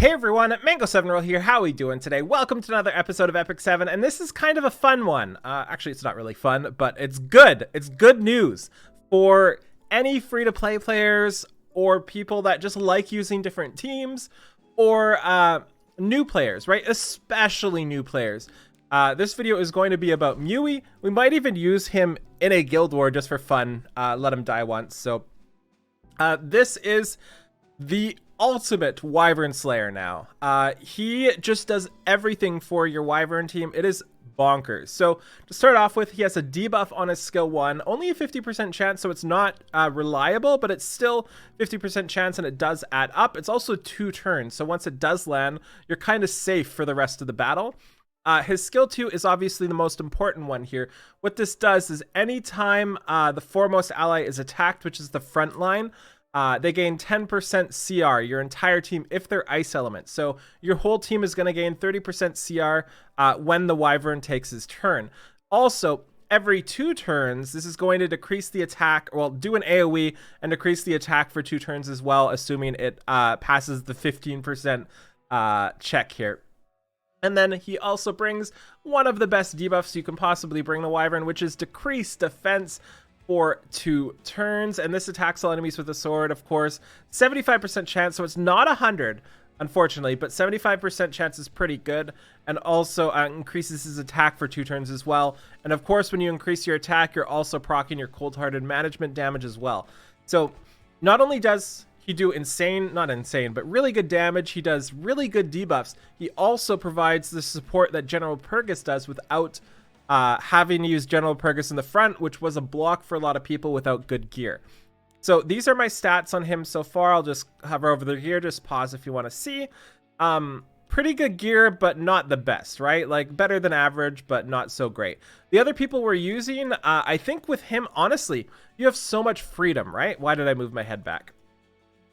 Hey everyone, Mango7Roll here. How are we doing today? Welcome to another episode of Epic 7, and this is kind of a fun one. Actually, it's not really fun, but it's good. It's good news for any free-to-play players or people that just like using different teams or new players, right? Especially new players. This video is going to be about Muwi. We might even use him in a guild war just for fun. Let him die once. So this is the ultimate Wyvern Slayer now. He just does everything for your Wyvern team. It is bonkers. So to start off with, he has a debuff on his skill 1, only a 50% chance, so it's not reliable, but it's still 50% chance and it does add up. It's also 2 turns, so once it does land, you're kind of safe for the rest of the battle. His skill 2 is obviously the most important one here. What this does is anytime the foremost ally is attacked, which is the front line, they gain 10% CR, your entire team, if they're ice element. So your whole team is going to gain 30% CR when the Wyvern takes his turn. Also, every 2 turns, this is going to decrease the attack, well, do an AoE and decrease the attack for 2 turns as well, assuming it passes the 15% check here. And then he also brings one of the best debuffs you can possibly bring the Wyvern, which is decreased defense for 2 turns, and this attacks all enemies with a sword, of course. 75% chance, so it's not 100, unfortunately, but 75% chance is pretty good, and also increases his attack for 2 turns as well. And of course, when you increase your attack, you're also proccing your cold-hearted management damage as well. So not only does he do not insane, but really good damage, he does really good debuffs, he also provides the support that General Purgus does without having to use General Purgus in the front, which was a block for a lot of people without good gear. So these are my stats on him so far. I'll just hover over here, just pause if you want to see. Pretty good gear, but not the best, right? Like better than average, but not so great. The other people we're using, I think with him, honestly, you have so much freedom, right? Why did I move my head back?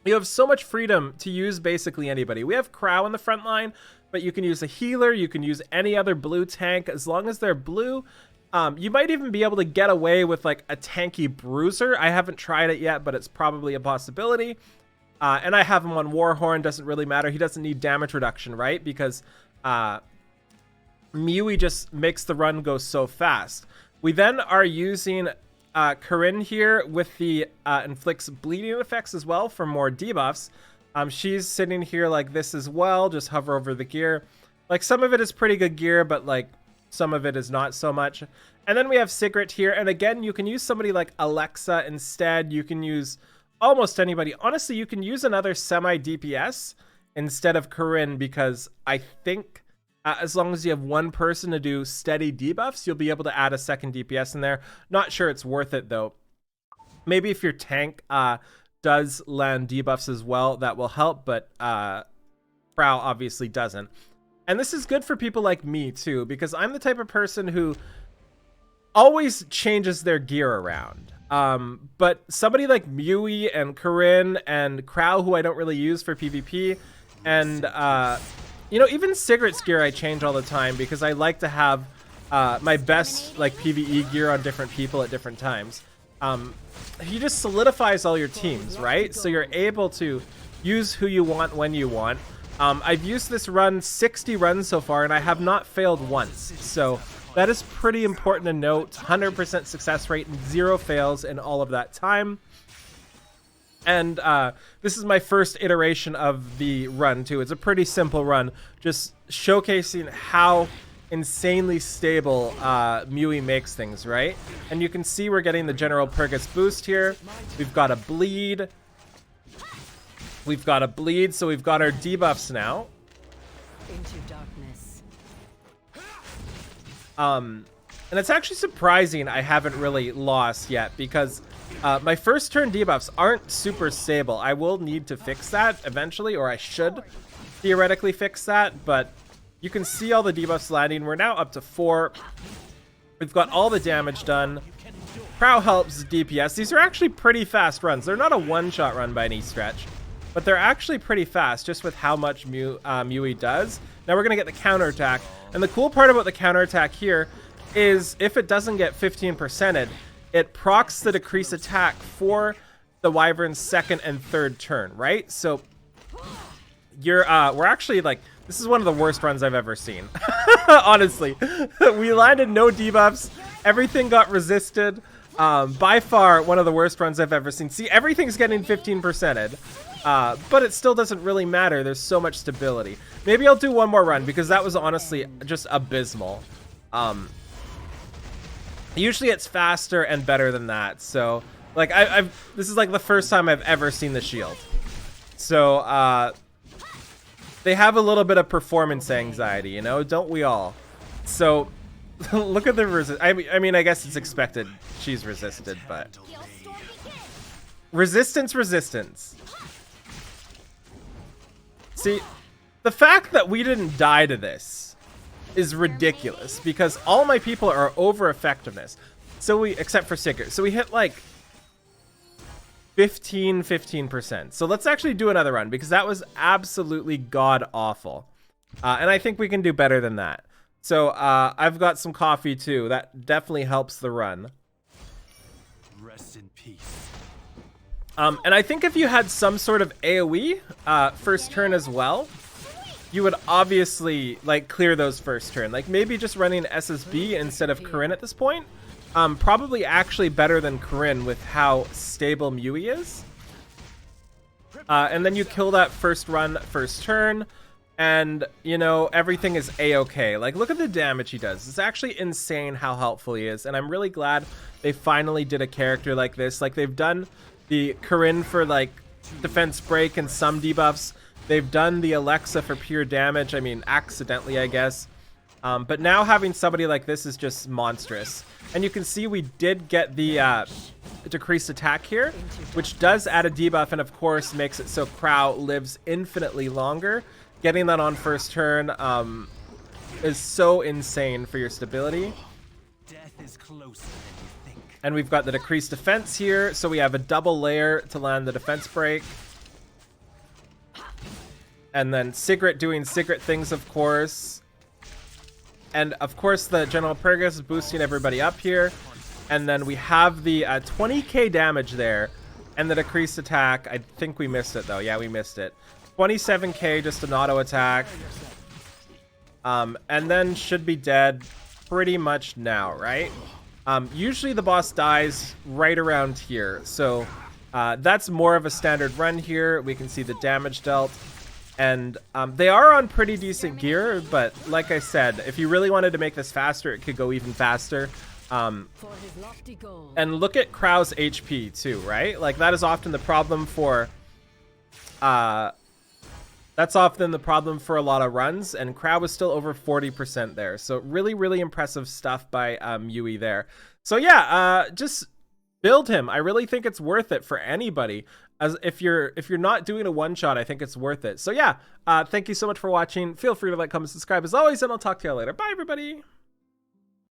You have so much freedom to use basically anybody. We have Crow in the front line, but you can use a healer, you can use any other blue tank, as long as they're blue. You might even be able to get away with like a tanky bruiser. I haven't tried it yet, but it's probably a possibility. And I have him on Warhorn, doesn't really matter. He doesn't need damage reduction, right? Because Muwi just makes the run go so fast. We then are using Corinne here with the inflicts bleeding effects as well for more debuffs. She's sitting here like this as well. Just hover over the gear. Like some of it is pretty good gear, but like some of it is not so much. And then we have Sigrid here. And again, you can use somebody like Alexa instead. You can use almost anybody. Honestly, you can use another semi DPS instead of Corinne, because I think as long as you have one person to do steady debuffs, you'll be able to add a second DPS in there. Not sure it's worth it though. Maybe if your tank does land debuffs as well, that will help, but Prow obviously doesn't. And this is good for people like me too, because I'm the type of person who always changes their gear around. But somebody like Muwi and Corinne and Crow, who I don't really use for PvP, and you know, even Sigrid's gear I change all the time because I like to have my best like PvE gear on different people at different times. He just solidifies all your teams, right? So you're able to use who you want when you want. I've used this run 60 runs so far, and I have not failed once. So that is pretty important to note. 100% success rate and 0 fails in all of that time. And this is my first iteration of the run too. It's a pretty simple run, just showcasing how insanely stable Muwi makes things, right? And you can see we're getting the General Purgus boost here. We've got a bleed. We've got a bleed, so we've got our debuffs now. Into darkness. And it's actually surprising I haven't really lost yet, because my first turn debuffs aren't super stable. I will need to fix that eventually, or I should theoretically fix that, but you can see all the debuffs landing. We're now up to 4. We've got all the damage done. Prow helps DPS. These are actually pretty fast runs. They're not a one-shot run by any stretch, but they're actually pretty fast just with how much Muwi does. Now we're going to get the counterattack. And the cool part about the counterattack here is if it doesn't get 15%ed, it procs the decrease attack for the Wyvern's second and third turn, right? So we're actually like, this is one of the worst runs I've ever seen. Honestly, we landed no debuffs. Everything got resisted. By far one of the worst runs I've ever seen. See, everything's getting 15%ed, but it still doesn't really matter. There's so much stability. Maybe I'll do one more run because that was honestly just abysmal. Usually it's faster and better than that. So like this is like the first time I've ever seen the shield. So they have a little bit of performance anxiety, you know, don't we all? So look at the resist. I mean, I guess it's expected. She's resisted, but resistance. See, the fact that we didn't die to this is ridiculous because all my people are over effectiveness. So except for Sigurd. So we hit like 15%. So let's actually do another run because that was absolutely god awful. And I think we can do better than that. So I've got some coffee too. That definitely helps the run. Rest in peace. And I think if you had some sort of AoE first turn as well, you would obviously like clear those first turn. Like maybe just running SSB instead of Corinne at this point. Probably actually better than Corinne with how stable Muwi is. And then you kill that first run, first turn. And, you know, everything is a-okay. Like, look at the damage he does. It's actually insane how helpful he is. And I'm really glad they finally did a character like this. Like, they've done the Corinne for, like, defense break and some debuffs. They've done the Alexa for pure damage. I mean, accidentally, I guess. But now having somebody like this is just monstrous. And you can see we did get the decreased attack here, which does add a debuff and, of course, makes it so Crow lives infinitely longer. Getting that on first turn is so insane for your stability. Death is closer than you think. And we've got the decreased defense here, so we have a double layer to land the defense break. And then Sigrid doing Sigrid things, of course. And of course the General Purgus is boosting everybody up here. And then we have the 20k damage there. And the decreased attack, I think we missed it though. Yeah, we missed it. 27k, just an auto attack. And then should be dead pretty much now, right? Usually the boss dies right around here. So that's more of a standard run here. We can see the damage dealt. And they are on pretty decent gear, but like I said, if you really wanted to make this faster, it could go even faster. And look at Crow's HP too, right? Like that is often the problem for that's often the problem for a lot of runs, and Crow was still over 40% there. So really, really impressive stuff by Muwi there. So yeah, just build him. I really think it's worth it for anybody. As if you're not doing a one-shot, I think it's worth it. So yeah, thank you so much for watching. Feel free to like, comment, subscribe as always, and I'll talk to you later. Bye, everybody.